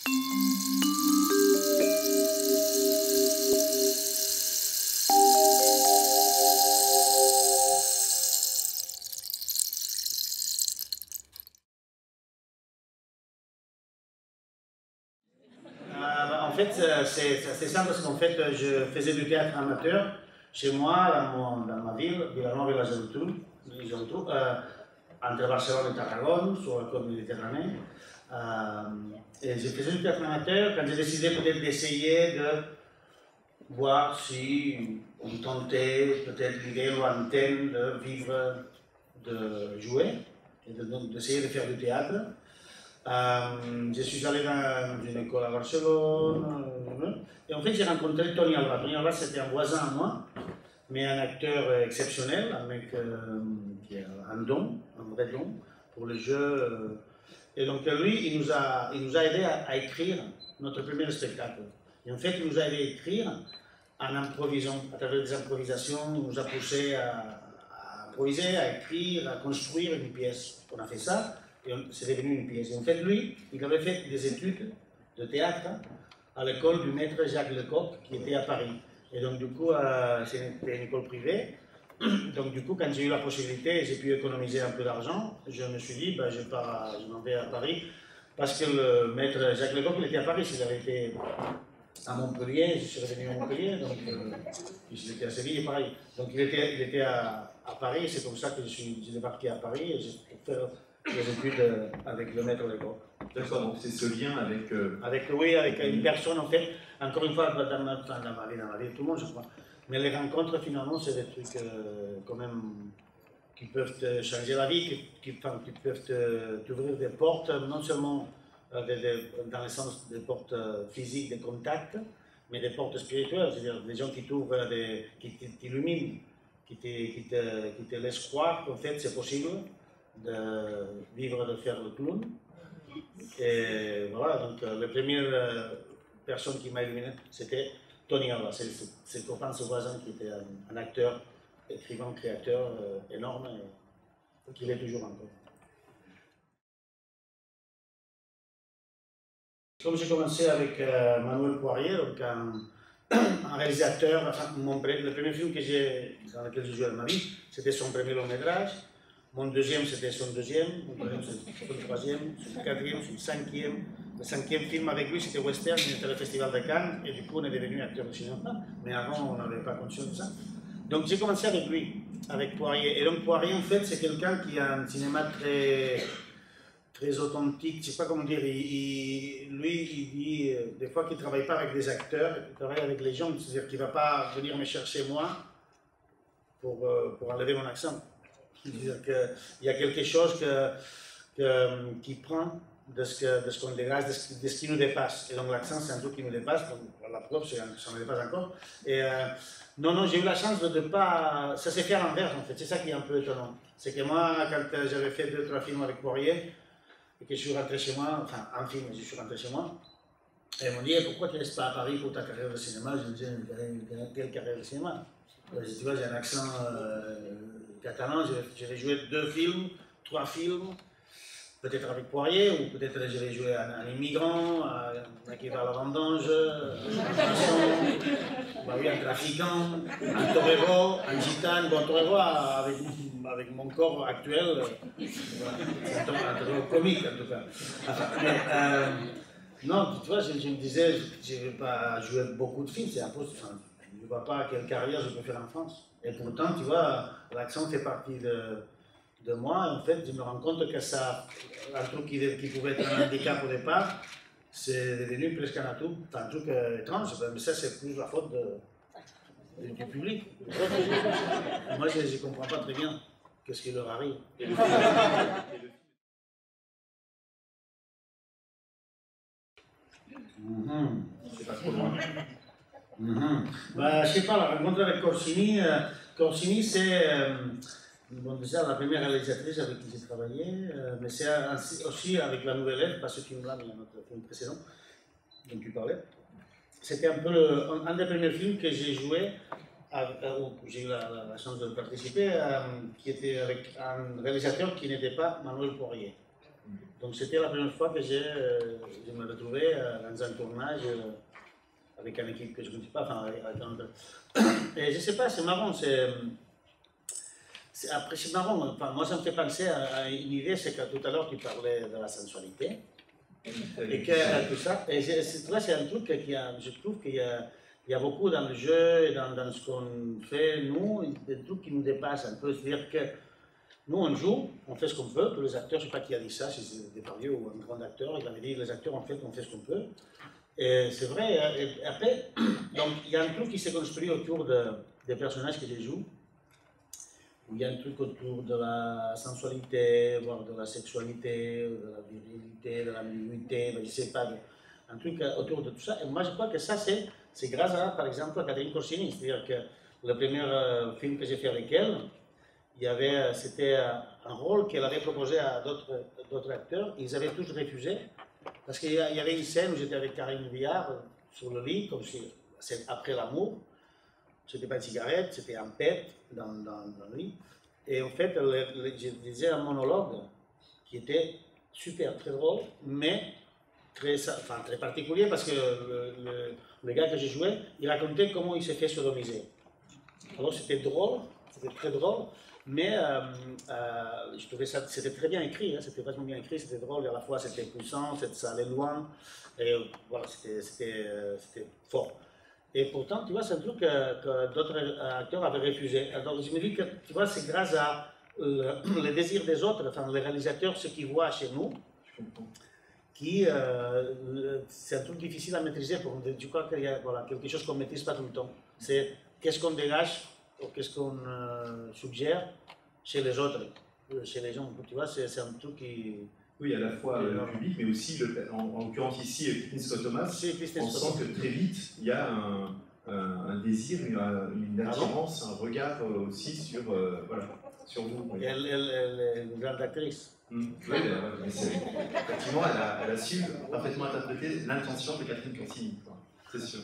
En fait, c'est assez simple parce qu'en fait, je faisais du théâtre amateur chez moi, dans ma ville, Vilanova et la Geltrú, entre Barcelone et Tarragone, sur la côte méditerranéenne. Et je faisais du théâtre amateur quand j'ai décidé peut-être d'essayer de voir si on tentait peut-être l'idée lointaine de vivre, de jouer et d'essayer de faire du théâtre. Je suis allé dans une école à Barcelone et en fait j'ai rencontré Tony Alba. Tony Alba c'était un voisin à moi, mais un acteur exceptionnel, un mec qui a un don, un vrai don pour le jeu. Et donc lui, il nous a aidé à écrire notre premier spectacle. Et en fait, il nous a aidé à écrire en improvisant, à travers des improvisations, il nous a poussé à improviser, à écrire, à construire une pièce. On a fait ça. Et c'est devenu une pièce. Et en fait, lui, il avait fait des études de théâtre à l'école du maître Jacques Lecoq, qui était à Paris. Et donc, du coup, c'était une école privée. Donc, du coup, quand j'ai eu la possibilité et j'ai pu économiser un peu d'argent, je me suis dit, ben, je m'en vais à Paris. Parce que le maître Jacques Lecoq, il était à Paris. S'il avait été à Montpellier, je suis revenu à Montpellier. Donc, il était à Séville, et pareil. Donc, il était à Paris. C'est comme ça que j'ai débarqué à Paris. Et j'ai fait les études avec le maître Lecoq. D'accord, donc c'est ce lien avec... Oui, avec une personne, en fait, encore une fois, dans ma vie, tout le monde, je crois. Mais les rencontres, finalement, c'est des trucs quand même qui peuvent te changer la vie, qui peuvent t'ouvrir des portes, non seulement dans le sens des portes physiques, des contacts, mais des portes spirituelles, c'est-à-dire des gens qui t'ouvrent, qui t'illuminent, qui te laissent croire qu'en fait c'est possible de vivre, de faire le clown. Et voilà, donc la première personne qui m'a illuminé, c'était Tony Alba. C'est le copain de ce voisin qui était un acteur, écrivain, créateur énorme, et qui l'est toujours encore. Comme j'ai commencé avec Manuel Poirier, donc un réalisateur, enfin, le premier film dans lequel j'ai joué dans ma vie, c'était son premier long métrage. Mon deuxième, c'était son deuxième, mon troisième, c'était son troisième, son quatrième, son cinquième. Le cinquième film avec lui, c'était Western, il était au Festival de Cannes, et du coup, on est devenu acteur de cinéma. Mais avant, on n'avait pas conscience de ça. Donc, j'ai commencé avec lui, avec Poirier. Et donc, Poirier, en fait, c'est quelqu'un qui a un cinéma très authentique, je ne sais pas comment dire. Lui, il dit des fois qu'il ne travaille pas avec des acteurs, il travaille avec les gens, c'est-à-dire qu'il ne va pas venir me chercher moi pour enlever mon accent. C'est-à-dire qu'il y a quelque chose qui prend de ce qu'on dégage, de ce qui nous dépasse. Et donc l'accent, c'est un truc qui nous dépasse, donc la preuve, ça ne me dépasse encore. Et non, j'ai eu la chance de ne pas... Ça s'est fait à l'envers, en fait, c'est ça qui est un peu étonnant. C'est que moi, quand j'avais fait 2-3 films avec Poirier, et que je suis rentré chez moi, enfin, un film, je suis rentré chez moi, et ils m'ont dit, pourquoi tu ne restes pas à Paris pour ta carrière de cinéma? Je me disais, quelle carrière de cinéma? Tu vois, j'ai un accent catalan, je vais jouer 2 films, 3 films, peut-être avec Poirier, ou peut-être je vais jouer un immigrant, un qui va à la vendange, un trafiquant, un torero, un gitane. Bon, torero avec mon corps actuel, c'est un torero comique en tout cas. Enfin, mais, non, tu vois, je me disais, je ne vais pas jouer beaucoup de films, c'est impossible. Enfin, je ne vois pas quelle carrière je peux faire en France. Et pourtant, tu vois, l'accent fait partie de moi. En fait, je me rends compte que ça, un truc qui pouvait être un handicap au départ, c'est devenu presque un atout, enfin, un truc étrange. Mais ça, c'est plus la faute du public. Moi, je ne comprends pas très bien qu'est-ce qui leur arrive. C'est pas trop loin. Bah, je sais pas, la rencontre avec Corsini, Corsini c'est bon, déjà la première réalisatrice avec qui j'ai travaillé, mais c'est aussi avec La Nouvelle Ève, pas ce film-là, mais notre film précédent dont tu parlais. C'était un peu un des premiers films que j'ai joué, où j'ai eu la chance de participer, qui était avec un réalisateur qui n'était pas Manuel Poirier. Donc c'était la première fois que je me retrouvais dans un tournage avec une équipe que je ne connais pas, enfin avec un autre. Et je ne sais pas, c'est marrant, après c'est marrant, enfin, moi ça me fait penser à une idée, c'est que tout à l'heure tu parlais de la sensualité, et que tout ça, et c'est un truc je trouve il y a beaucoup dans le jeu et dans ce qu'on fait, nous, des trucs qui nous dépassent un peu, c'est-à-dire que nous, on joue, on fait ce qu'on peut. Tous les acteurs, je ne sais pas qui a dit ça, si c'est Depardieu ou un grand acteur, il avait dit les acteurs, en fait, on fait ce qu'on peut. Et c'est vrai, et après, donc il y a un truc qui s'est construit autour des personnages que je joue, où il y a un truc autour de la sensualité, voire de la sexualité, de la virilité, de l'ambiguïté, je ne sais pas, un truc autour de tout ça. Et moi, je crois que ça, c'est grâce à, par exemple, à Catherine Corsini, c'est-à-dire que le premier film que j'ai fait avec elle, c'était un rôle qu'elle avait proposé à d'autres acteurs. Ils avaient tous refusé parce qu'il y avait une scène où j'étais avec Karine Viard sur le lit, comme si c'est après l'amour. C'était pas une cigarette, c'était un pet dans le lit. Et en fait, je disais un monologue qui était super, très drôle, mais très particulier parce que le gars que j'ai joué, il racontait comment il s'est fait sodomiser. Alors c'était drôle, c'était très drôle. Mais je trouvais ça, c'était très bien écrit, hein, c'était vachement bien écrit, c'était drôle, et à la fois c'était puissant, ça allait loin, et voilà, c'était fort. Et pourtant, tu vois, c'est un truc que d'autres acteurs avaient refusé. Alors je me dis que, tu vois, c'est grâce à le désir des autres, enfin, les réalisateurs, ce qu'ils voient chez nous, c'est un truc difficile à maîtriser. Je crois qu'il y a quelque chose qu'on ne maîtrise pas tout le temps. C'est qu'est-ce qu'on dégage ou qu'est-ce qu'on suggère chez les autres, chez les gens. Tu vois, c'est un truc qui... Oui, à la fois le public, mais aussi, en l'occurrence ici, Christine Scott-Thomas, on sent que très vite, il y a un désir, une attirance, un regard aussi sur, sur vous. Oui. Elle est une grande actrice. Oui, effectivement, elle a su parfaitement interpréter l'intention de Catherine Corsini, c'est sûr.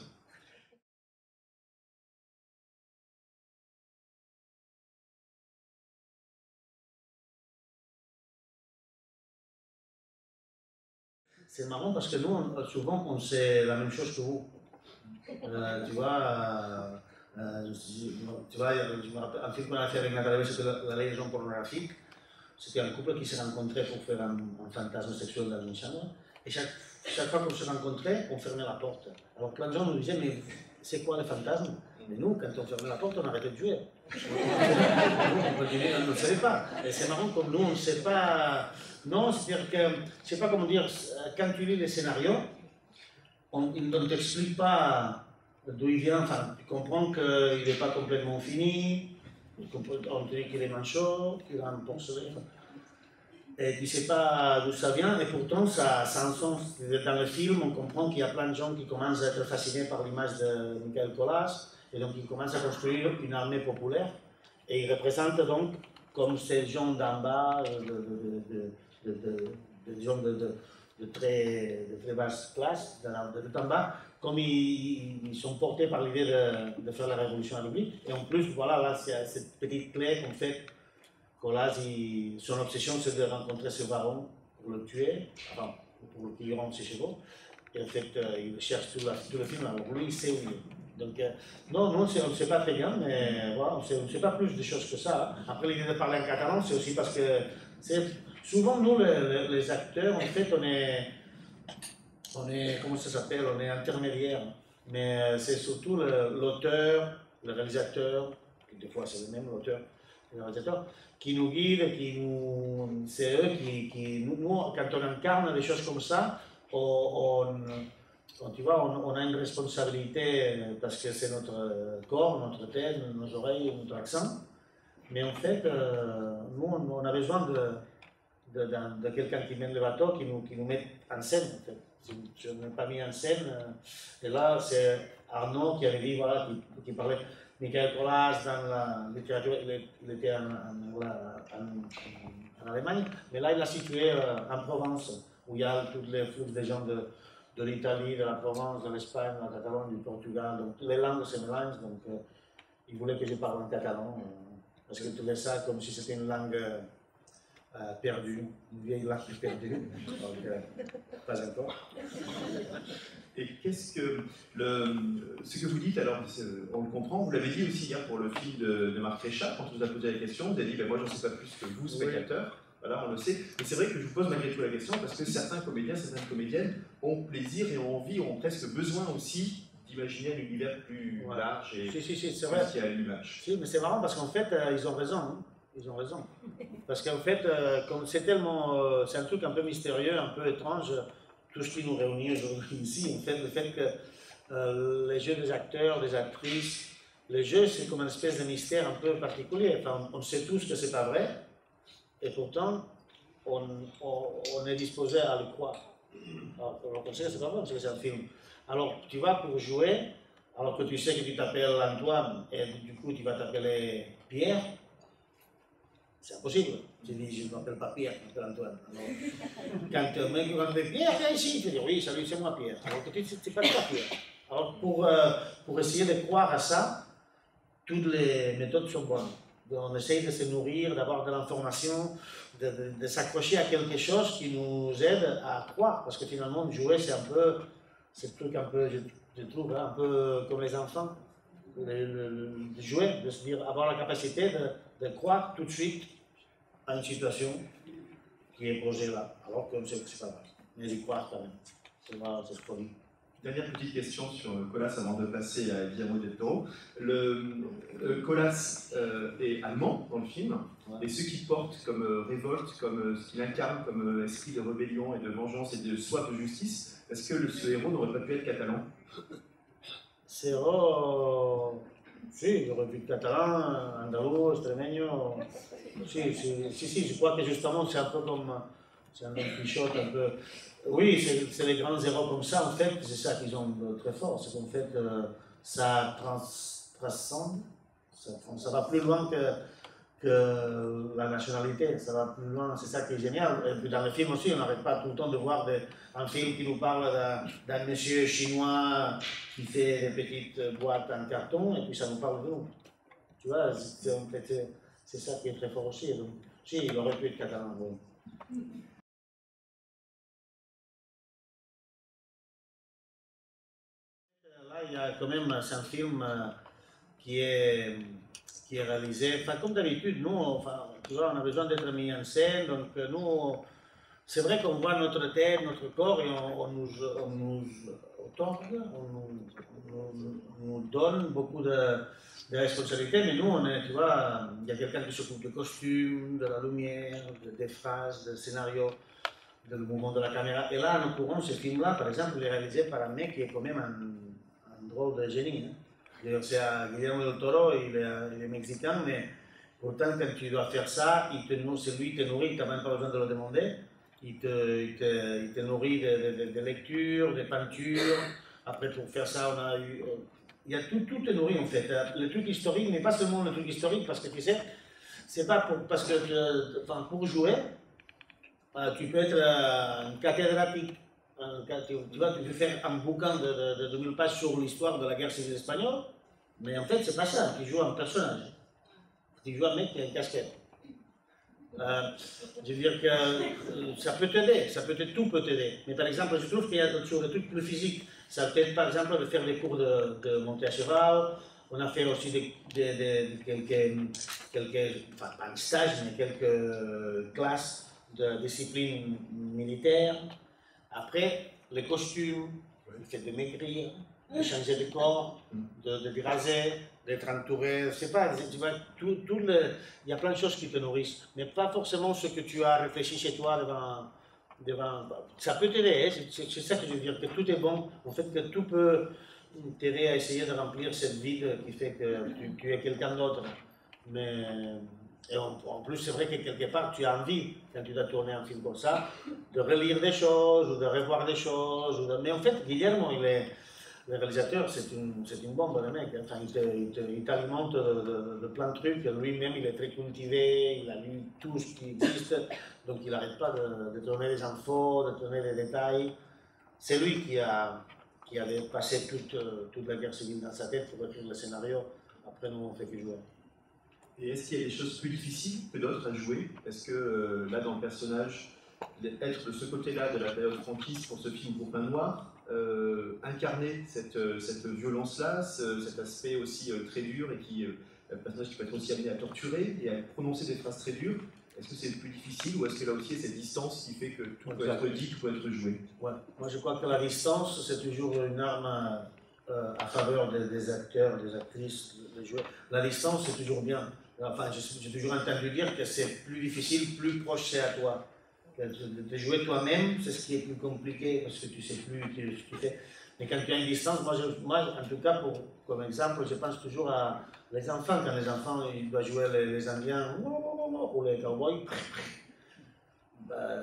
C'est marrant parce que nous, souvent, on sait la même chose que vous. Tu vois, je me rappelle, un film qu'on a fait avec Nathalie, c'était la liaison pornographique. C'était un couple qui s'est rencontré pour faire un fantasme sexuel dans une chambre. Et chaque fois qu'on se rencontrait, on fermait la porte. Alors plein de gens nous disaient, mais c'est quoi le fantasme? Mais nous, quand on fermait la porte, on arrêtait de jouer. On ne savait pas. Et c'est marrant comme nous, on ne sait pas. Non, c'est-à-dire que, je ne sais pas comment dire, quand tu lis les scénarios, on ne t'explique pas d'où il vient. Enfin, tu comprends qu'il n'est pas complètement fini. On te dit qu'il est manchot, qu'il a un porcelet. Et tu ne sais pas d'où ça vient, et pourtant ça a un sens. Dans le film, on comprend qu'il y a plein de gens qui commencent à être fascinés par l'image de Michael Colas, et donc ils commencent à construire une armée populaire. Et ils représentent donc comme ces gens d'en bas, des gens de très basse classe, de tout en bas, comme ils sont portés par l'idée de faire la révolution à l'oubli. Et en plus, voilà, là, c'est cette petite clé qu'on fait. Colas, son obsession, c'est de rencontrer ce baron pour le tuer, enfin, pour qu'il rende ses chevaux. Et en fait, il cherche tout le film, alors lui, il sait où il est. Donc, non, on ne sait pas très bien, mais voilà, on ne sait pas plus de choses que ça. Après, l'idée de parler en catalan, c'est aussi parce que souvent, nous, les acteurs, en fait, on est comment ça s'appelle, on est intermédiaire. Mais c'est surtout l'auteur, le réalisateur, des fois c'est le même l'auteur, le réalisateur, qui nous guide, c'est eux nous, quand on incarne des choses comme ça, tu vois, on a une responsabilité parce que c'est notre corps, notre tête, nos oreilles, notre accent. Mais en fait, nous, on a besoin de quelqu'un qui mène le bateau, qui nous met en scène. En fait. Je ne l'ai pas mis en scène. Et là, c'est Arnaud qui avait dit, voilà, qui parlait. Michael Colas, dans la littérature, il était en Allemagne, mais là, il l'a situé en Provence, où il y a tous les flux des gens de l'Italie, de la Provence, de l'Espagne, de la Catalogne, du Portugal. Donc, toutes les langues se mélangent. Donc, il voulait que je parle en catalan, parce qu'il trouvait ça comme si c'était une langue perdu, une vieille larme perdue, donc pas encore. Et qu'est-ce que ce que vous dites, alors on le comprend, vous l'avez dit aussi hier pour le film de Marc Réchat, quand on vous a posé la question, vous avez dit ben, moi j'en sais pas plus que vous, spectateur, voilà, on le sait. Mais c'est vrai que je vous pose malgré tout la question parce que certains comédiens, certaines comédiennes ont plaisir et ont envie, ont presque besoin aussi d'imaginer un univers plus large et c'est vrai. Qui a l'image. Si, mais c'est marrant parce qu'en fait, ils ont raison. Hein. Ils ont raison. Parce qu'en fait, comme c'est tellement, c'est un truc un peu mystérieux, un peu étrange, tout ce qui nous réunit aujourd'hui ici, en fait, le fait que les jeux des acteurs, des actrices, le jeu, c'est comme une espèce de mystère un peu particulier. Enfin, on sait tous que c'est pas vrai, et pourtant, on est disposé à le croire. Alors, on sait que c'est pas vrai, parce que c'est un film. Alors, tu vas pour jouer, alors que tu sais que tu t'appelles Antoine, et du coup, tu vas t'appeler Pierre. C'est impossible. Tu dis, je ne m'appelle pas Pierre, je m'appelle Antoine. Alors, quand un mec va me dire Pierre, viens ici, tu dis oui, salut, c'est moi Pierre. Alors que tu ne pas Pierre. Alors, pour essayer de croire à ça, toutes les méthodes sont bonnes. On essaye de se nourrir, d'avoir de l'information, de s'accrocher à quelque chose qui nous aide à croire. Parce que finalement, jouer, c'est un peu, c'est le truc un peu, je trouve, hein, un peu comme les enfants. De jouer, de se dire, avoir la capacité de croire tout de suite à une situation qui est posée là, alors que c'est pas vrai. Mais d'y croire quand même, c'est ce qu'on dit. Dernière petite question sur Colas avant de passer à Guillermo del Toro. Colas est allemand dans le film, et ce qu'il porte comme révolte, comme ce qu'il incarne comme esprit de rébellion et de vengeance et de soif de justice, est-ce que ce héros n'aurait pas pu être catalan? Ce héros, si, il aurait pu être catalan, andalou, extremeño. Si, je crois que justement c'est un peu comme, c'est un Don Quichotte un peu. Oui, c'est les grands héros comme ça, en fait, c'est ça qu'ils ont de très fort, c'est qu'en fait, ça transcende, ça va plus loin que la nationalité, ça va plus loin, c'est ça qui est génial. Et puis dans le film aussi, on n'arrête pas tout le temps de voir un film qui nous parle d'un monsieur chinois qui fait des petites boîtes en carton, et puis ça nous parle de nous. Tu vois, c'est ça qui est très fort aussi. Donc, si, il aurait pu être catalan, oui. Là, il y a quand même, c'est un film qui est réalisé, enfin, comme d'habitude, nous, enfin, tu vois, on a besoin d'être mis en scène, donc nous, c'est vrai qu'on voit notre tête, notre corps, et on nous donne beaucoup de responsabilités, mais nous, on est, tu vois, il y a quelqu'un qui s'occupe du costume, de la lumière, des phrases, du scénario, du mouvement de la caméra. Et là, en l'occurrence, ce film-là, par exemple, il est réalisé par un mec qui est quand même un drôle de génie. Hein. C'est Guillermo del Toro, il est mexicain, mais pourtant, quand tu dois faire ça, c'est lui qui te nourrit, tu n'as même pas besoin de le demander. Il te nourrit de lectures, de peintures. Après, pour faire ça, on a eu. Il y a tout est nourri en fait. Le truc historique, mais pas seulement le truc historique, parce que tu sais, c'est pas parce que, enfin, pour jouer, tu peux être un cathédratique. Tu vois, tu peux faire un bouquin de 2000 pages sur l'histoire de la guerre civile espagnole, mais en fait, c'est pas ça. Tu joues un personnage. Tu joues un mec qui a une casquette. Je veux dire que ça peut t'aider, tout peut t'aider. Mais par exemple, je trouve qu'il y a sur des trucs plus physiques. Ça peut être par exemple de faire des cours de montée à cheval. On a fait aussi quelques, enfin pas un stage, mais quelques classes de discipline militaire. Après, les costumes, le fait de maigrir, de changer de corps, de raser, d'être entouré, je sais pas, tu vois, il y a plein de choses qui te nourrissent, mais pas forcément ce que tu as réfléchi chez toi devant ça peut t'aider, hein, c'est ça que je veux dire, que tout est bon, en fait que tout peut t'aider à essayer de remplir cette vide qui fait que tu es quelqu'un d'autre, mais et en plus, c'est vrai que quelque part, tu as envie, quand tu dois tourner un film comme ça, de relire des choses, ou de revoir des choses. Mais en fait, Guillermo, le réalisateur, c'est une bombe, le mec. Enfin, il t'alimente de plein de trucs. Lui-même, il est très cultivé, il a lu tout ce qui existe. Donc, il n'arrête pas de donner des infos, de donner des détails. C'est lui qui avait passé toute la guerre civile dans sa tête pour écrire le scénario. Après, nous, on fait que jouer. Et est-ce qu'il y a des choses plus difficiles que d'autres à jouer? Est-ce que là, dans le personnage, être de ce côté-là de la période franquiste pour ce film Pour Pain Noir, incarner cette violence-là, cet aspect aussi très dur et qui, un personnage qui peut être aussi amené à torturer et à prononcer des phrases très dures, est-ce que c'est plus difficile ou est-ce que là aussi il y a cette distance qui fait que tout peut être dit, tout peut être joué? Ouais. Moi je crois que la distance c'est toujours une arme à faveur des acteurs, des actrices, des joueurs. La distance c'est toujours bien. Enfin, j'ai toujours entendu dire que c'est plus difficile, plus proche c'est à toi. De jouer toi-même, c'est ce qui est plus compliqué parce que tu sais plus ce que tu fais. Mais quand tu as une distance, moi en tout cas, comme exemple, je pense toujours à les enfants. Quand les enfants ils doivent jouer les Indiens ou les cowboys,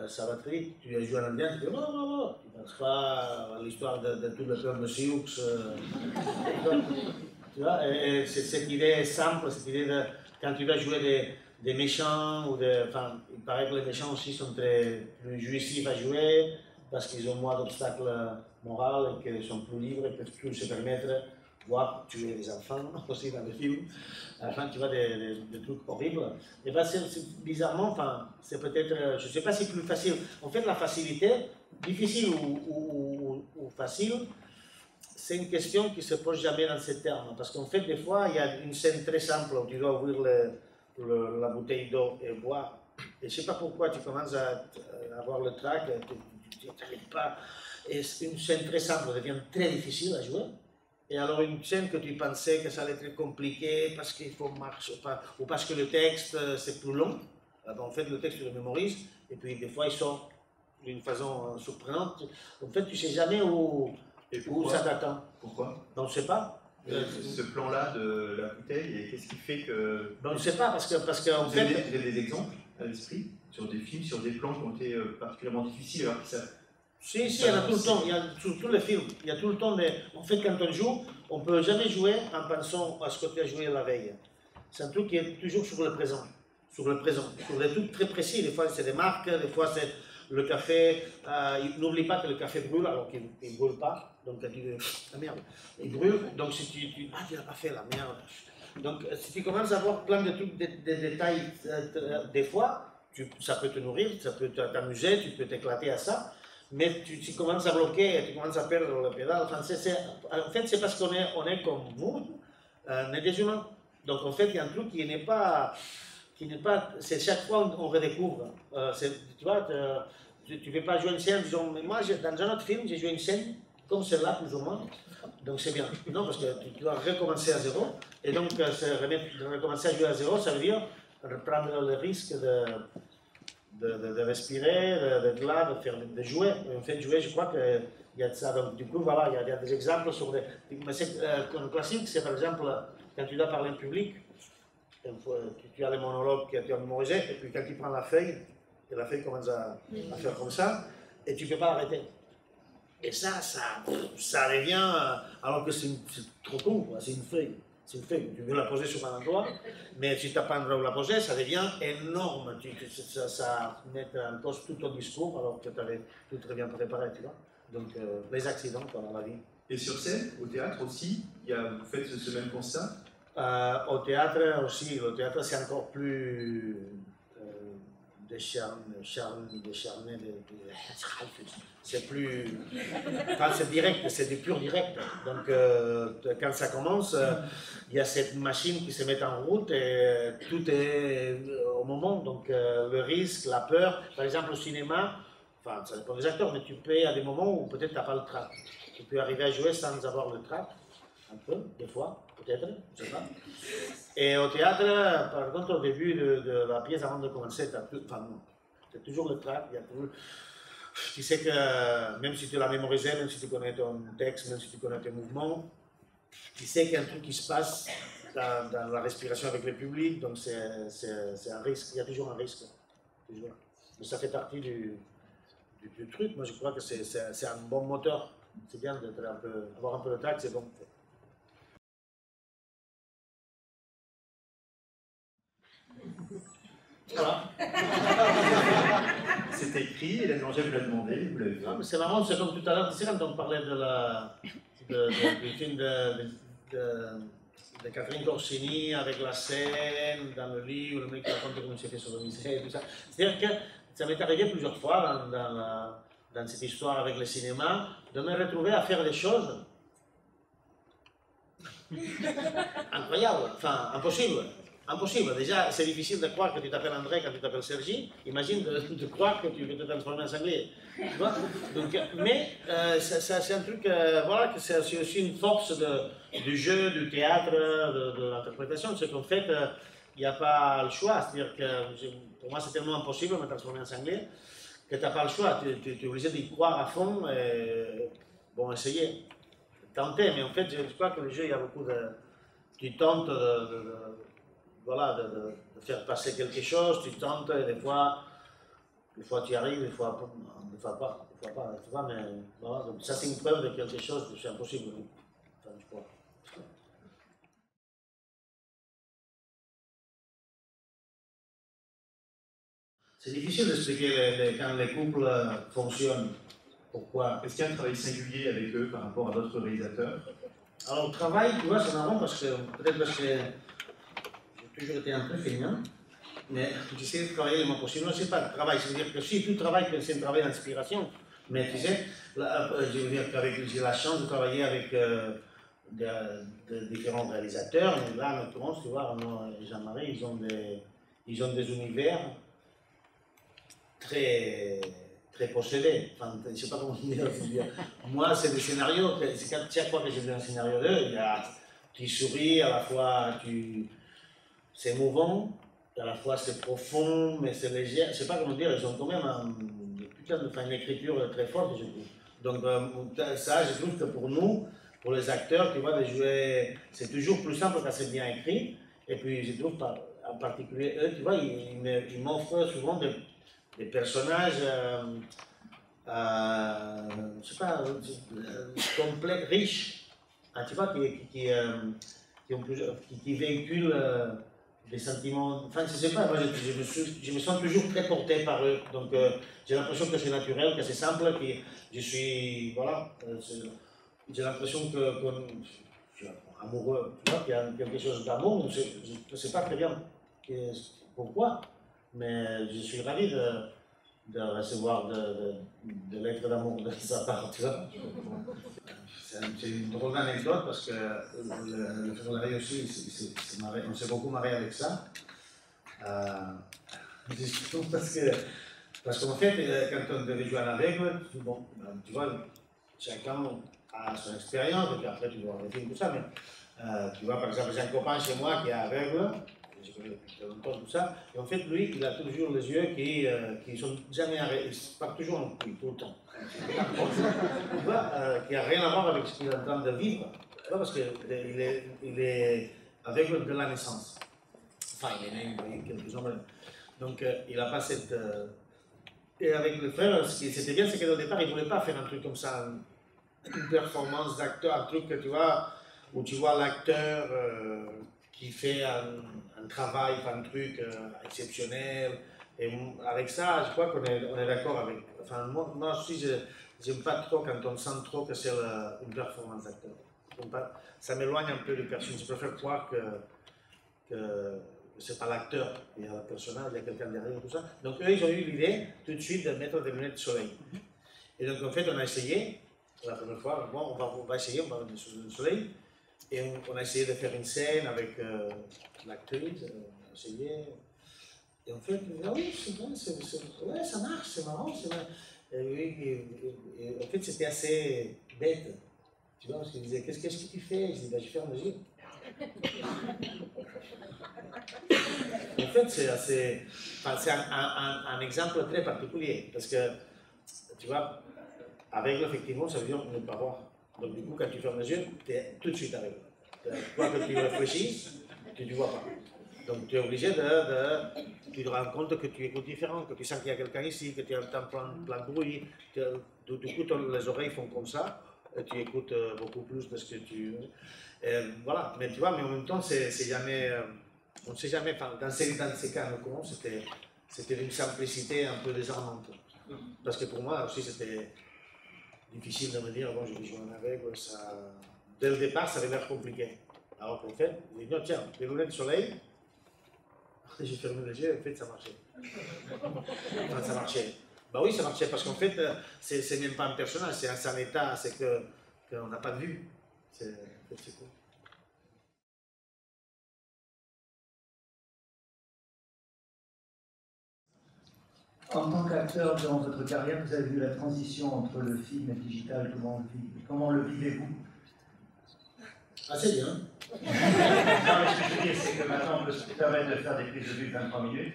ça va très vite. Tu joues un Indien, tu dis non, non, non. Tu ne penses pas à l'histoire de tout le peuple de Sioux. Tu vois, et c'est cette idée simple, cette idée de quand tu dois jouer des méchants, enfin, il paraît que les méchants aussi sont plus jouissifs à jouer parce qu'ils ont moins d'obstacles moraux et qu'ils sont plus libres et peuvent plus se permettre voire tuer les enfants aussi dans le film. À la fin, tu vois des trucs horribles. Et ben, bizarrement, enfin, c'est peut-être, je ne sais pas si c'est plus facile. En fait, la facilité, difficile ou facile, c'est une question qui ne se pose jamais dans ces termes. Parce qu'en fait, des fois, il y a une scène très simple où tu dois ouvrir la bouteille d'eau et boire. Et je ne sais pas pourquoi tu commences à avoir le trac, tu n'arrives pas. Et une scène très simple devient très difficile à jouer. Et alors une scène que tu pensais que ça allait être compliqué parce qu'il faut marcher, ou parce que le texte c'est plus long, en fait le texte tu le mémorises, et puis des fois il sort d'une façon surprenante. En fait tu ne sais jamais où ça t'attend. Pourquoi? On ne sait pas. Ce plan-là de la bouteille, et qu'est-ce qui fait que... On ne sait pas, parce que en fait... Vous avez des exemples à l'esprit sur des films, sur des plans qui ont été particulièrement difficiles alors que ça... Si, il y en a tout le temps, il y a sur tous les films, il y a tout le temps En fait, quand on joue, on ne peut jamais jouer en pensant à ce que tu as joué la veille. C'est un truc qui est toujours sur le présent. Sur des trucs très précis. Des fois, c'est des marques, des fois, c'est le café. N'oublie pas que le café brûle alors qu'il ne brûle pas. Donc, tu dis, ah merde, il brûle. Donc, si tu l'as pas fait, la merde. Donc, si tu commences à avoir plein de trucs, des détails, des fois, ça peut te nourrir, ça peut t'amuser, tu peux t'éclater à ça. Mais tu commences à bloquer, tu commences à perdre le pédale. Enfin, en fait, c'est parce qu'on est comme vous, on est des humains. Donc, en fait, il y a un truc qui n'est pas... C'est chaque fois on redécouvre. Tu vois, tu ne peux pas jouer une scène, disons, mais moi, dans un autre film, j'ai joué une scène comme celle-là, plus ou moins. Donc, c'est bien. Non, parce que tu dois recommencer à zéro. Et donc, recommencer à jouer à zéro, ça veut dire reprendre le risque de respirer, d'être là, de jouer. En fait, jouer, je crois qu'il y a de ça. Donc, du coup, voilà, il y a des exemples sur des... Mais un classique, c'est par exemple, quand tu dois parler en public, tu as les monologues que tu as mémorisés, et puis quand tu prends la feuille, et la feuille commence à faire comme ça, et tu ne peux pas arrêter. Et ça devient, alors que c'est trop con, c'est une feuille. C'est une feuille, tu veux la poser sur un endroit, mais si tu n'as pas un endroit où la poser, ça devient énorme. Ça met en cause tout ton discours alors que tu avais tout très bien préparé, tu vois. Donc, les accidents dans la vie. Et sur scène, au théâtre aussi, vous faites ce même constat? Au théâtre aussi, le théâtre c'est encore plus décharné, c'est plus... Enfin, c'est direct, c'est du pur direct. Donc, quand ça commence, il y a cette machine qui se met en route et tout est au moment. Donc, le risque, la peur, par exemple au cinéma, enfin, ça dépend des acteurs, mais tu peux à des moments où peut-être tu n'as pas le trac. Tu peux arriver à jouer sans avoir le trac, un peu, des fois, peut-être, je ne sais pas. Et au théâtre, par contre, au début de la pièce, avant de commencer, tu as toujours le trac, tu sais que même si tu l'as mémorisé, même si tu connais ton texte, même si tu connais tes mouvements, tu sais qu'il y a un truc qui se passe dans la respiration avec le public, donc c'est un risque, il y a toujours un risque. Toujours. Mais ça fait partie du truc. Moi je crois que c'est un bon moteur. C'est bien d'avoir un peu de trac, c'est bon. Voilà. C'est écrit, Hélène Langeais vous l'a demandé, vous l'avez vu. C'est marrant, c'est comme tout à l'heure, quand on parlait du film de Catherine Corsini avec la scène dans le lit où le mec raconte comment il s'est fait sodomiser et tout ça. C'est-à-dire que ça m'est arrivé plusieurs fois dans cette histoire avec le cinéma de me retrouver à faire des choses incroyables, enfin impossibles. Impossible. Déjà, c'est difficile de croire que tu t'appelles André quand tu t'appelles Sergi. Imagine de croire que tu veux te transformer en sanglier. Tu vois. Donc, mais c'est un truc, voilà, que c'est aussi une force du jeu, du théâtre, de l'interprétation. C'est qu'en fait, il n'y a pas le choix. C'est-à-dire que pour moi, c'est tellement impossible de me transformer en sanglier que tu n'as pas le choix. Tu es obligé d'y croire à fond et bon, essayer, tenter. Mais en fait, je crois que le jeu, il y a beaucoup de. Tu tentes voilà, de faire passer quelque chose, tu tentes, et des fois tu y arrives, des fois pas, tu vois, mais voilà, donc ça c'est une preuve de quelque chose, c'est impossible. Enfin, je crois. C'est difficile d'expliquer quand les couples fonctionnent. Pourquoi? Est-ce qu'il y a un travail singulier avec eux par rapport à d'autres réalisateurs? Alors le travail, tu vois, c'est marrant parce que peut-être parce que j'ai toujours été un peu féminin, mais j'essaie de travailler le moins possible. Non, c'est pas le travail, c'est-à-dire que si tout travail, c'est un travail d'inspiration. Mais tu sais, là, je veux dire qu'avec j'ai la chance de travailler avec de différents réalisateurs, mais là, en l'occurrence, tu vois, Arnaud et Jean-Marie, ils ont des univers très possédés. Enfin, je ne sais pas comment dire. Moi, c'est des scénarios, chaque fois que j'ai vu un scénario d'eux, tu souris, à la fois c'est émouvant, à la fois c'est profond, mais c'est léger. Je ne sais pas comment dire, ils ont quand même une écriture très forte, je trouve. Donc ça, je trouve que pour nous, pour les acteurs, tu vois, de jouer, c'est toujours plus simple quand c'est bien écrit. Et puis je trouve, en particulier eux, tu vois, ils m'offrent souvent des personnages, je sais pas, complets, riches, hein, tu vois, qui véhiculent des sentiments. Enfin, je sais pas, moi je me sens toujours très porté par eux. Donc j'ai l'impression que c'est naturel, que c'est simple, que je suis. Voilà. J'ai l'impression que je suis amoureux, tu vois, qu'il y a quelque chose d'amour. Je ne sais pas très bien pourquoi, mais je suis ravi de recevoir de lettres d'amour de sa part, tu vois. C'est une drôle d'anecdote parce que le février aussi, on s'est beaucoup marré avec ça. Parce qu'en fait, quand on devait jouer à l'aveugle, bon, tu vois, chacun a son expérience, et puis après tu vois les films, tout ça, mais tu vois, par exemple, j'ai un copain chez moi qui est aveugle, je connais depuis longtemps, tout ça, et en fait, lui, il a toujours les yeux qui sont jamais arrêtés, il part toujours en couille, tout le temps. Tu vois, qui n'a rien à voir avec ce qu'il est en train de vivre, tu vois, parce qu'il est aveugle de la naissance. Enfin, il est né il y a quelques ans. Donc, il n'a pas cette. Et avec le frère, ce qui c'était bien, c'est qu'au départ, il ne voulait pas faire un truc comme ça, une performance d'acteur, un truc que tu vois, où tu vois l'acteur qui fait un travail, un truc exceptionnel. Et avec ça, je crois qu'on est d'accord avec. Enfin, moi aussi, je n'aime pas trop quand on sent trop que c'est une performance d'acteur. Ça m'éloigne un peu du personnage. Je préfère croire que c'est pas l'acteur, il y a un personnage, il y a quelqu'un derrière, tout ça. Donc eux, ils ont eu l'idée tout de suite de mettre des lunettes de soleil. Et donc en fait, on a essayé, la première fois, bon, on va essayer, on va mettre le soleil. Et on a essayé de faire une scène avec l'actrice, on a essayé. Et en fait, on dit, ah oui, c'est bon, ouais, ça marche, c'est marrant, c'est marrant. Et en fait, c'était assez bête. Tu vois, parce qu'il disait, qu'est-ce que tu fais? Je dis, bah, je ferme les yeux. En fait, c'est un exemple très particulier, parce que, tu vois, aveugle, effectivement, ça veut dire ne pas voir. Donc, du coup, quand tu fermes les yeux, tu es tout de suite aveugle. Quoi que tu réfléchisses, tu ne vois pas. Donc, tu es obligé tu te rends compte que tu écoutes différent, que tu sens qu'il y a quelqu'un ici, que tu entends plein de bruit. Du coup, les oreilles font comme ça, et tu écoutes beaucoup plus de ce que tu. Voilà, mais tu vois, mais en même temps, c'est jamais. On ne sait jamais, dans ces cas, c'était une simplicité un peu désarmante. Parce que pour moi aussi, c'était difficile de me dire, bon, je vais jouer en aveugle, ça. Dès le départ, ça avait l'air compliqué. Alors qu'en fait, j'ai dit, non, tiens, les lunettes de soleil, j'ai fermé les yeux, et en fait, ça marchait. Enfin, ça marchait. Bah oui, ça marchait, parce qu'en fait, c'est même pas un personnage, c'est un état, c'est qu'on n'a pas de vue. C'est cool. En tant qu'acteur dans votre carrière, vous avez vu la transition entre le film et le digital, comment le vivez-vous? Assez bien. Non, mais ce que je veux dire, c'est que maintenant on peut se permettre de faire des prises de vue de 23 minutes.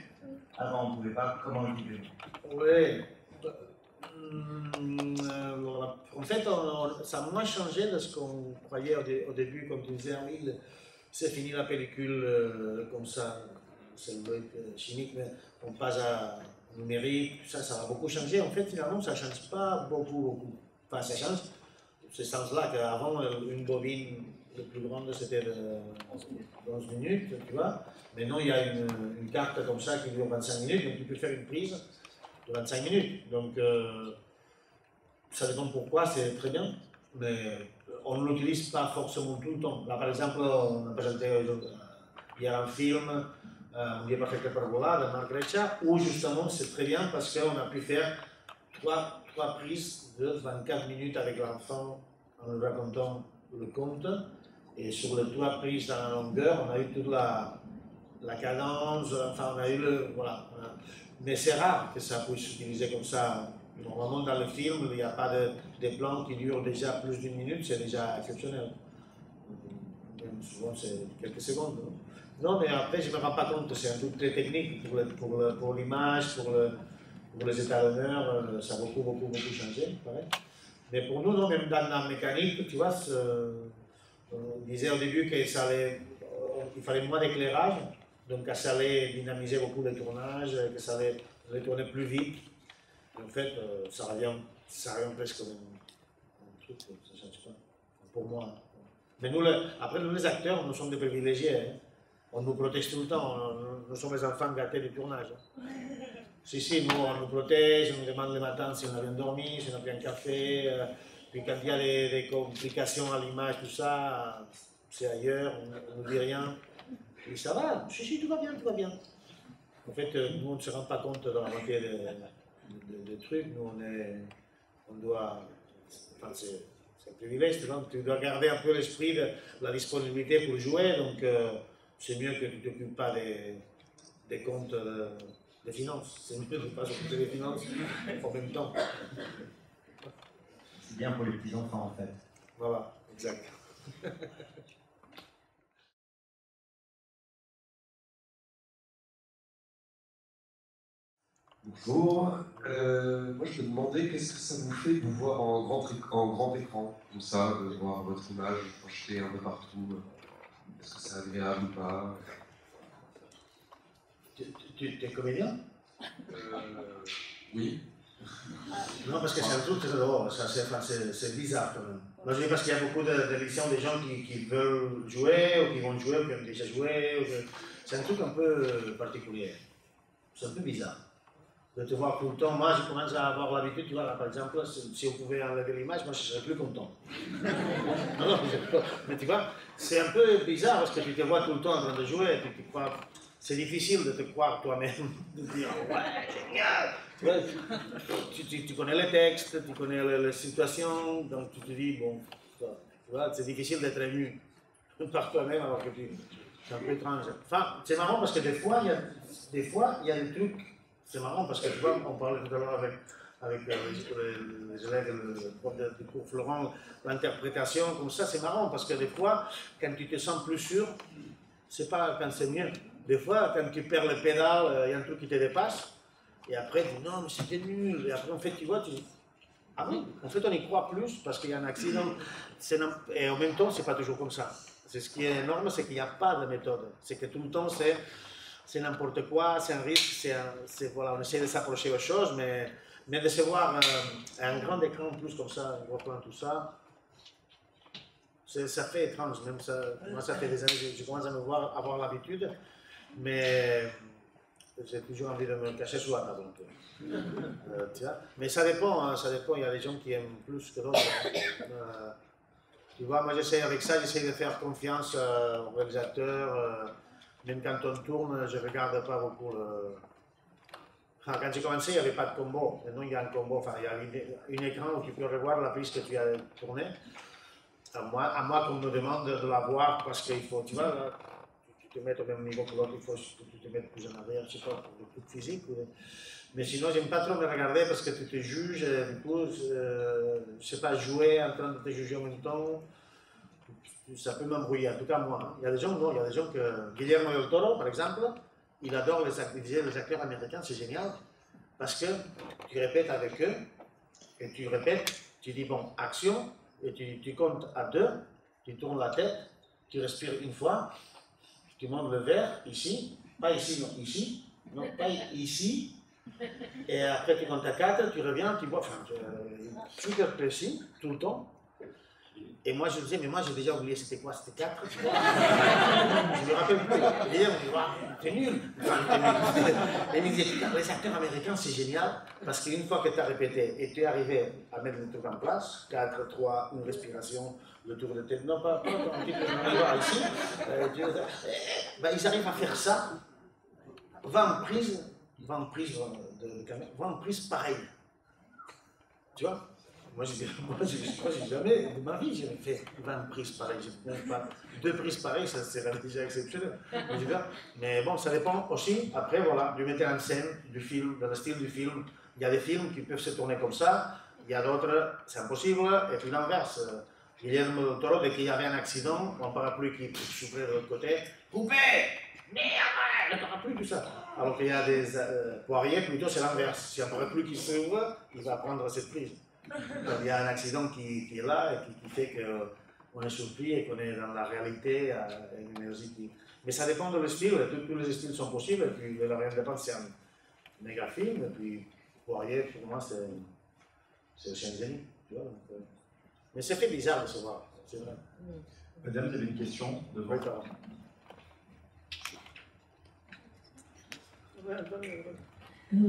Avant, on ne pouvait pas. Comment le vivez-vous? Oui. En fait, ça a moins changé de ce qu'on croyait au début, comme tu disais, oui, c'est fini la pellicule comme ça, c'est chimique, mais on passe à numérique, ça va beaucoup changer. En fait, finalement, ça ne change pas beaucoup. Enfin, ça change, ce sens-là qu'avant, une bobine le plus grande, c'était de 11 minutes, tu vois. Maintenant, il y a une carte comme ça qui dure 25 minutes, donc tu peux faire une prise de 25 minutes. Donc, ça dépend pourquoi, c'est très bien, mais on ne l'utilise pas forcément tout le temps. Là, par exemple, on a présenté hier un film, Un dia perfecte per volar, de Marc Reccia, où justement c'est très bien parce qu'on a pu faire trois prises de 24 minutes avec l'enfant en lui racontant le conte. Et sur les 3 prises dans la longueur, on a eu toute la cadence, enfin on a eu le... Voilà. Mais c'est rare que ça puisse s'utiliser comme ça. Normalement dans le film, il n'y a pas de plans qui durent déjà plus d'1 minute, c'est déjà exceptionnel. Même souvent c'est quelques secondes. Non, mais après je ne me rends pas compte, c'est un truc très technique pour l'image, pour les états d'honneur, ça a beaucoup changé. Pareil. Mais pour nous, non, même dans la mécanique, tu vois, on disait au début qu'il fallait moins d'éclairage, donc que ça allait dynamiser beaucoup les tournages, que ça allait tourner plus vite. En fait, ça revient presque au même truc, ça ne change pas, pour moi. Mais nous, après, nous les acteurs, nous sommes des privilégiés. Hein. On nous protège tout le temps, nous sommes les enfants gâtés du tournage. Si, nous, on nous protège, on nous demande le matin si on a bien dormi, si on a pris un café. Puis quand il y a des complications à l'image, tout ça, c'est ailleurs, on ne nous dit rien. Et ça va, si, tout va bien. En fait, nous, on ne se rend pas compte de la moitié des trucs. Nous, on doit... Enfin, c'est un privilège, donc tu dois garder un peu l'esprit de la disponibilité pour jouer, donc c'est mieux que tu ne t'occupes pas des comptes des finances. C'est mieux de ne pas s'occuper des finances en même temps. C'est bien pour les petits-enfants, en fait. Voilà, exact. Bonjour. Moi, je me demandais qu'est-ce que ça vous fait de vous voir en grand écran, comme ça, de voir votre image projetée un peu partout. Est-ce que c'est agréable ou pas? Tu es comédien? Oui. Non, parce que c'est un truc très drôle, c'est bizarre quand même. Moi, je dis parce qu'il y a beaucoup d'élections des gens qui veulent jouer, ou qui vont jouer, ou qui ont déjà joué. C'est un truc un peu particulier. C'est un peu bizarre de te voir tout le temps. Moi, je commence à avoir l'habitude, tu vois, là, par exemple, si on pouvait enlever l'image, moi, je serais plus content. non, mais tu vois, c'est un peu bizarre parce que tu te vois tout le temps en train de jouer, et tu te crois... C'est difficile de te croire toi-même, de dire ouais, génial. Tu vois, tu connais les textes, tu connais les situations, donc tu te dis bon, tu vois, c'est difficile d'être ému par toi-même alors que c'est un peu étrange. Enfin, c'est marrant parce que des fois, il y a des trucs. C'est marrant parce que tu vois, on parlait tout à l'heure avec les élèves, le prof du cours Florent, l'interprétation comme ça, c'est marrant parce que des fois, quand tu te sens plus sûr, c'est pas quand c'est mieux. Des fois, quand tu perds le pédale, il y a un truc qui te dépasse, et après, tu dis non, mais c'était nul. Et après, en fait, tu vois, tu dis ah oui, en fait, on y croit plus parce qu'il y a un accident. Et en même temps, c'est pas toujours comme ça. C'est ce qui est énorme, c'est qu'il n'y a pas de méthode. C'est que tout le temps, c'est n'importe quoi, c'est un risque, voilà, on essaie de s'approcher aux choses, mais de se voir un grand écran en plus comme ça, un gros plan, tout ça, ça fait étrange. Même ça, moi, ça fait des années que je commence à avoir l'habitude, mais j'ai toujours envie de me cacher sous la table. Tu vois. Mais ça dépend, il y a des gens qui aiment plus que d'autres. Tu vois, moi j'essaie avec ça, j'essaie de faire confiance aux réalisateurs. Même quand on tourne, je ne regarde pas beaucoup le... Enfin, quand j'ai commencé, il n'y avait pas de combo. Maintenant, il y a un combo. Enfin, il y a un écran où tu peux revoir la prise que tu as tournée. À moi qu'on me demande de la voir parce qu'il faut, tu vois, là, tu te mets au même niveau que l'autre, il faut que tu te mettes plus en arrière, je ne sais pas, pour le truc physique. Mais sinon, j'aime pas trop me regarder parce que tu te juges, du coup, je ne sais pas, jouer en train de te juger en même temps, ça peut m'embrouiller, en tout cas moi. Il y a des gens, non, il y a des gens que... Guillermo del Toro, par exemple, il adore les acteurs américains, c'est génial, parce que tu répètes avec eux, et tu répètes, tu dis bon, action, et tu comptes à 2, tu tournes la tête, tu respires une fois, tu montes le verre, ici, pas ici, non, ici, non, pas ici, et après tu comptes à 4, tu reviens, tu bois, enfin, super précis, tout le temps. Et moi je disais, mais moi j'ai déjà oublié c'était quoi, c'était 4, je me rappelle plus. Et hier, on me dit, t'es nul. Et il me disait, les acteurs américains c'est génial, parce qu'une fois que tu as répété et tu es arrivé à mettre le truc en place, 4, 3, une respiration, le tour de tête, non pas un petit peu, on va voir ici, ben, ils arrivent à faire ça, 20 prises de caméra, 20 prises pareilles. Tu vois? Moi, j'ai jamais, de ma vie, j'ai fait 20 prises pareilles. Pas 2 prises pareilles, ça serait déjà exceptionnel. Mais bon, ça dépend aussi, après, voilà, du metteur en scène, du film, de le style du film. Il y a des films qui peuvent se tourner comme ça, il y a d'autres, c'est impossible, et puis l'inverse. Guillermo del Toro, dès qu'il y avait un accident, un parapluie qui s'ouvrait de l'autre côté, coupé! Merde! Le parapluie, tout ça. Alors qu'il y a des poiriers, plutôt c'est l'inverse. Si un parapluie qui s'ouvre, il va prendre cette prise. Il y a un accident qui est là et qui fait qu'on est surpris et qu'on est dans la réalité à une énergie. Mais ça dépend de le style, tous les styles sont possibles, et puis La Reine des Pentes c'est un méga film, et puis Poirier pour moi c'est aussi un génie, tu vois. Mais c'est fait bizarre de se voir, c'est vrai. Madame, vous avez une question devant.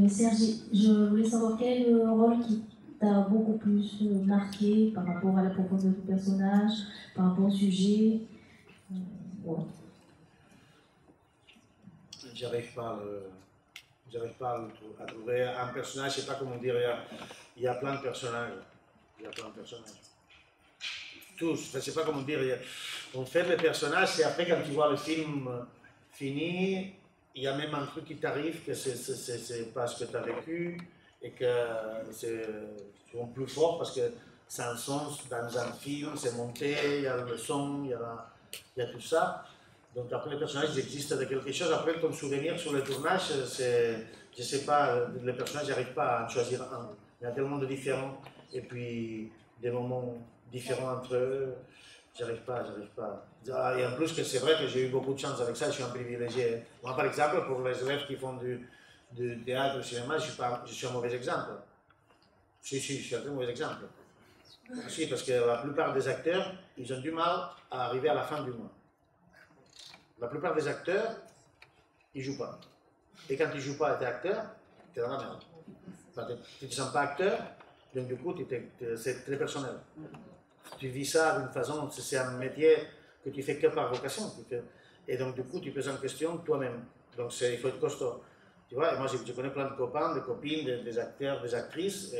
Serge, je voulais savoir quel est le rôle qui t'a beaucoup plus marqué par rapport à la profondeur du personnage, par rapport au sujet. Ouais. J'arrive pas à trouver un personnage, je ne sais pas comment dire, il y a plein de personnages. Tous, je ne sais pas comment dire, on fait les personnages et après quand tu vois le film fini, il y a même un truc qui t'arrive que c'est pas ce que tu as vécu et que c'est plus fort parce que c'est un sens dans un film, c'est monté, il y a le son, il y a tout ça. Donc après les personnages existent de quelque chose. Après ton souvenir sur le tournage, je ne sais pas, les personnages n'arrivent pas à en choisir un. Il y a tellement de différents et puis des moments différents entre eux. J'arrive pas. Et en plus que c'est vrai que j'ai eu beaucoup de chance avec ça, je suis un privilégié. Moi par exemple, pour les élèves qui font du théâtre, du cinéma, je suis un mauvais exemple. Si, je suis un très mauvais exemple. Si, parce que la plupart des acteurs, ils ont du mal à arriver à la fin du mois. La plupart des acteurs, ils ne jouent pas. Et quand tu ne joues pas et tu es acteur, tu es dans la merde. Enfin, tu ne te sens pas acteur, donc du coup, c'est très personnel. Tu vis ça d'une façon, c'est un métier que tu fais que par vocation. Et donc du coup, tu poses en question toi-même. Donc il faut être costaud. Tu vois, et moi je connais plein de copains, de copines, des acteurs, des actrices.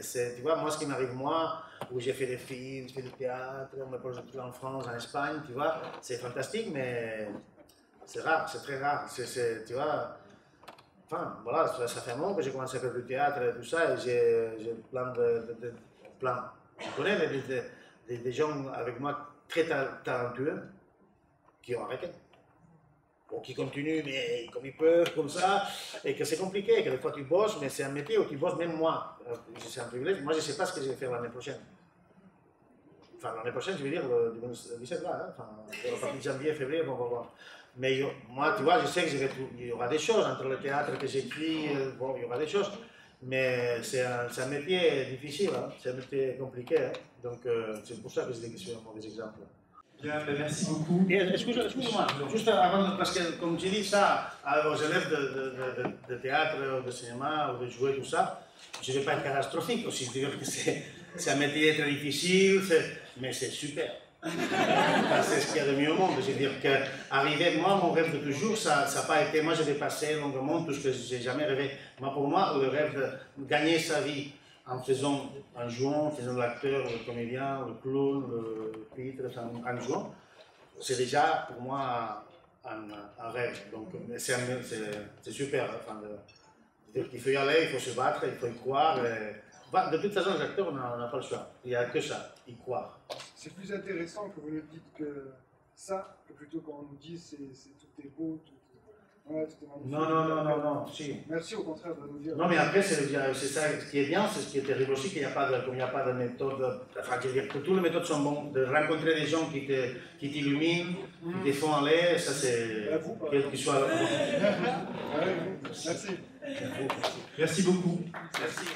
Tu vois, moi ce qui m'arrive, moi, où j'ai fait des films, j'ai fait du théâtre, on me pose en France, en Espagne, tu vois, c'est fantastique, mais c'est rare, c'est très rare. Tu vois, enfin, voilà, ça fait un moment que j'ai commencé à faire du théâtre et tout ça, et j'ai plein je connais des gens avec moi très talentueux qui ont arrêté. Ou qui continuent, mais comme ils peuvent, comme ça, et que c'est compliqué, que des fois tu bosses, mais c'est un métier où tu bosses, même moi, c'est un privilège. Moi, je ne sais pas ce que je vais faire l'année prochaine. Enfin, l'année prochaine, je veux dire, le 17 là, hein. Enfin, à partir de janvier, février, on va voir. Mais moi, tu vois, je sais qu'il y aura des choses entre le théâtre que j'écris, bon, il y aura des choses. Mais c'est un métier difficile, hein. C'est un métier compliqué. Hein. Donc, c'est pour ça que je dis que je suis un mauvais exemple. Bien, merci beaucoup. Excuse-moi, juste avant, parce que comme tu dis ça aux élèves de théâtre, de cinéma, ou de jouer, tout ça, je ne vais pas être catastrophique aussi, dire que c'est un métier très difficile, mais c'est super. C'est ce qu'il y a de mieux au monde. Je veux dire qu'arriver, moi, mon rêve de toujours, ça n'a pas été, moi j'avais passé longuement tout ce que j'ai jamais rêvé. Moi, pour moi, le rêve de gagner sa vie en jouant, en faisant l'acteur, le comédien, le clown, le titre, en jouant, c'est déjà pour moi un rêve. Donc c'est super. Enfin, il faut y aller, il faut se battre, il faut y croire. De toute façon, les acteurs, on n'a pas le choix. Il n'y a que ça, y croire. C'est plus intéressant que vous nous dites que ça, que plutôt quand on nous dit tout est beau, tout est magnifique. Non, si. Merci au contraire de nous dire. Non, mais après, c'est ça ce qui est bien, c'est ce qui est terrible aussi, qu'il n'y a pas de méthode, enfin, je veux dire que toutes les méthodes sont bonnes, de rencontrer des gens qui t'illuminent, qui te font aller, ça c'est, quel qu'il soit. Merci. Merci beaucoup. Merci.